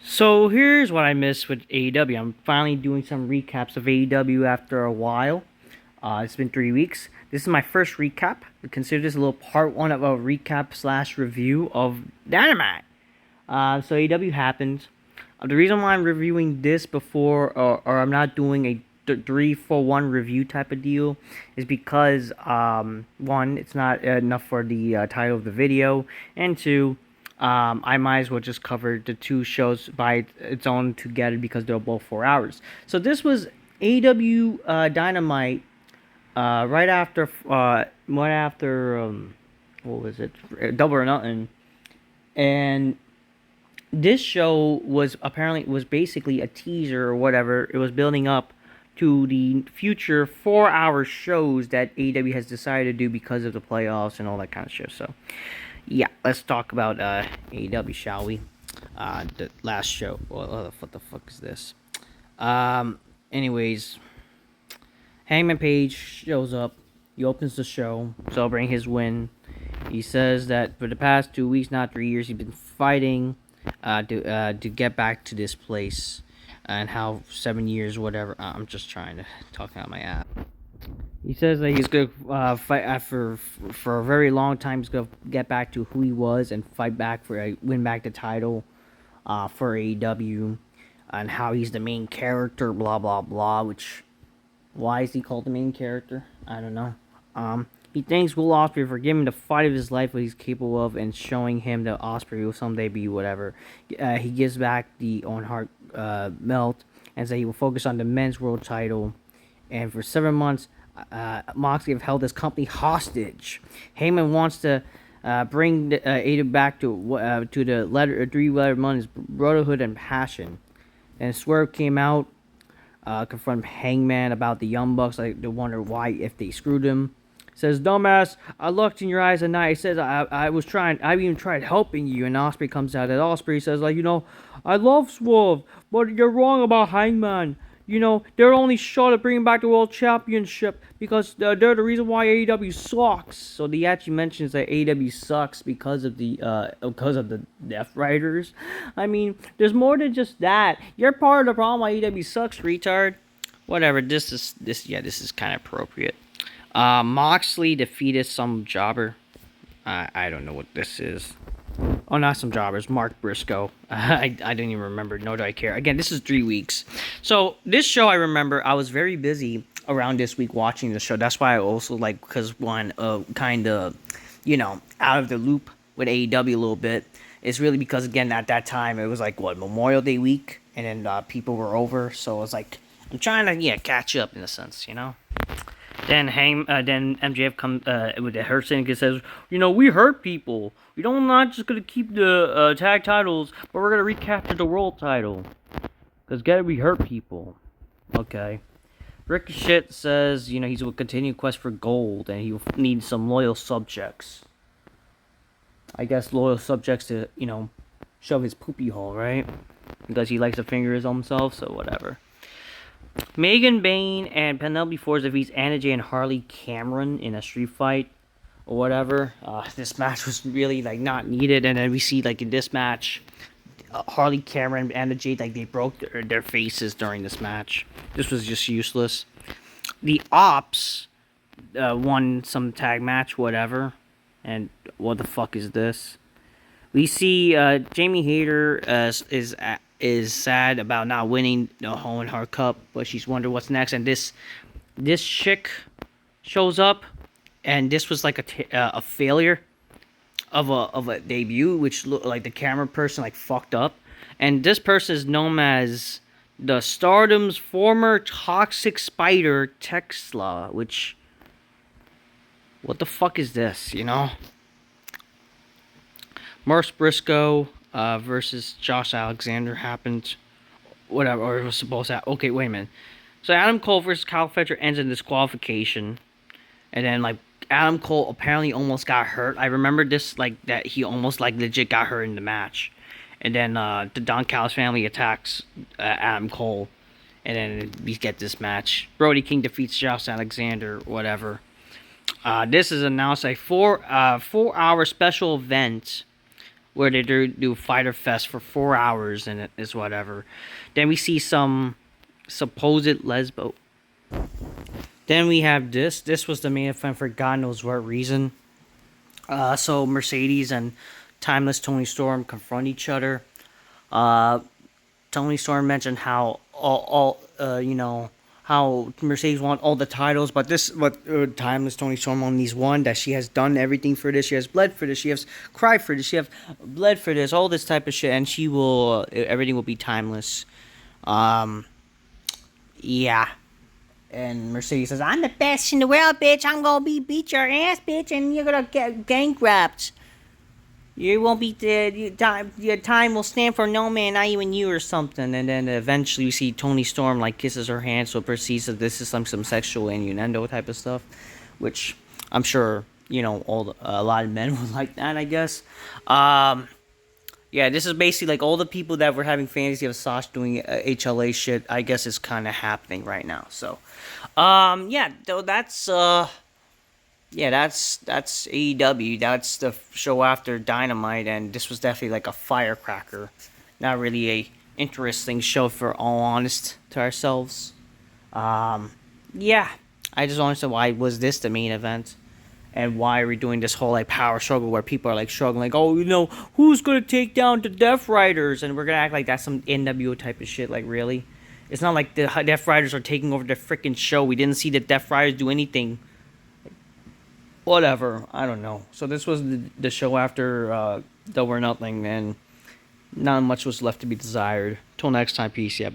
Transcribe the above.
So here's what I missed with AEW. I'm finally doing some recaps of AEW after a while. It's been 3 weeks. This is my first recap. Consider this a little part one of a recap slash review of Dynamite. So AEW happened. The reason why I'm reviewing this before, or I'm not doing a 3-for-1 review type of deal, is because one, it's not enough for the title of the video, and two, I might as well just cover the two shows by its own together because they're both 4 hours. So this was AEW Dynamite, what was it? Double or Nothing, and this show was basically a teaser or whatever. It was building up to the future 4-hour shows that AEW has decided to do because of the playoffs and all that kind of shit. So, yeah, let's talk about AEW, shall we? The last show. What the fuck is this? Anyways, Hangman Page shows up. He opens the show, celebrating his win. He says that for the past 2 weeks, not 3 years, he's been fighting to get back to this place, and how 7 years, whatever. I'm just trying to talk out my ass. He says that he's gonna fight after for a very long time. He's gonna get back to who he was and fight back win back the title for AEW, and how he's the main character. Blah blah blah. Which, why is he called the main character? I don't know. He thanks Will Ospreay for giving him the fight of his life, what he's capable of, and showing him that Ospreay will someday be whatever. He gives back the Owen Hart belt and says he will focus on the men's world title. And for 7 months, Moxley have held this company hostage. Heyman wants to bring Ada back to the three-letter months, brotherhood and passion. And Swerve came out, confronted Hangman about the Young Bucks. Like, they wonder why, if they screwed him. Says, dumbass, I looked in your eyes at night. He says, I even tried helping you. And Ospreay comes out. And Ospreay says, like, I love Swerve, but you're wrong about Hangman. They're only short of bringing back the World Championship because they're the reason why AEW sucks. So he actually mentions that AEW sucks because of the Death Riders. I mean, there's more than just that. You're part of the problem why AEW sucks, retard. Whatever. This is kind of appropriate. Moxley defeated some jobber. I don't know what this is. Oh, not some jobbers. Mark Briscoe. I didn't even remember. Nor do I care. Again, this is 3 weeks. So this show, I remember, I was very busy around this week watching the show. That's why I also because one, kind of, out of the loop with AEW a little bit. It's really because, again, at that time, it was Memorial Day week, and then people were over. So it was like, I'm trying to, catch up in a sense, Then then MJF comes with the hurt thing and says, we hurt people. We don't not just gonna keep the tag titles, but we're gonna recapture the world title. Cause we hurt people. Okay. Ricochet says, he's will continue quest for gold and he will need some loyal subjects. I guess loyal subjects to, shove his poopy hole, right? Because he likes to finger his own self, so whatever. Megan Bayne and Penelope Ford defeats Anna Jay and Harley Cameron in a street fight or whatever. This match was really not needed, and then we see in this match, Harley Cameron and Anna Jay they broke their faces during this match. This was just useless. The Ops won some tag match, whatever. And what the fuck is this? We see Jamie Hayter is sad about not winning the Owen Hart Cup, but she's wondering what's next. And this chick shows up, and this was a failure of a debut, which looked like the camera person fucked up. And this person is known as the Stardom's former toxic spider, Thekla, which, what the fuck is this, Mark Briscoe versus Josh Alexander happened, whatever, or it was supposed to happen. Okay, wait a minute. So Adam Cole versus Kyle Fletcher ends in disqualification, and then Adam Cole apparently almost got hurt. I remember this that he almost legit got hurt in the match, and then the Don Callis family attacks Adam Cole, and then we get this match. Brody King defeats Josh Alexander, whatever. This is announced a 4-hour special event where they do Fighter Fest for 4 hours and it is whatever. Then we see some supposed lesbo. Then we have this. This was the main event for God knows what reason. So Mercedes and Timeless Tony Storm confront each other. Tony Storm mentioned how how Mercedes won all the titles, but Timeless Tony Storm only needs one. That she has done everything for this. She has bled for this. She has cried for this. She has bled for this. All this type of shit, and she will. Everything will be timeless. Yeah. And Mercedes says, "I'm the best in the world, bitch. I'm gonna beat your ass, bitch, and you're gonna get bankrupt. You won't be your time will stand for no man, not even you or something." And then eventually you see Tony Storm like kisses her hand, so it perceives that this is some sexual innuendo type of stuff, which I'm sure a lot of men would like that, I guess. Yeah, this is basically like all the people that were having fantasy of Sasha doing HLA shit, I guess is kind of happening right now. So, yeah, though that's AEW. That's the show after Dynamite, and this was definitely like a firecracker. Not really a interesting show, for all honest to ourselves. Yeah, I just want to say, why was this the main event? And why are we doing this whole like power struggle where people are like struggling, like, oh, who's gonna take down the Death Riders? And we're gonna act like that's some NWO type of shit. Like, really? It's not like the Death Riders are taking over the freaking show. We didn't see the Death Riders do anything. Whatever. I don't know. So this was the show after Double or Nothing, and not much was left to be desired. Till next time, peace. Yeah.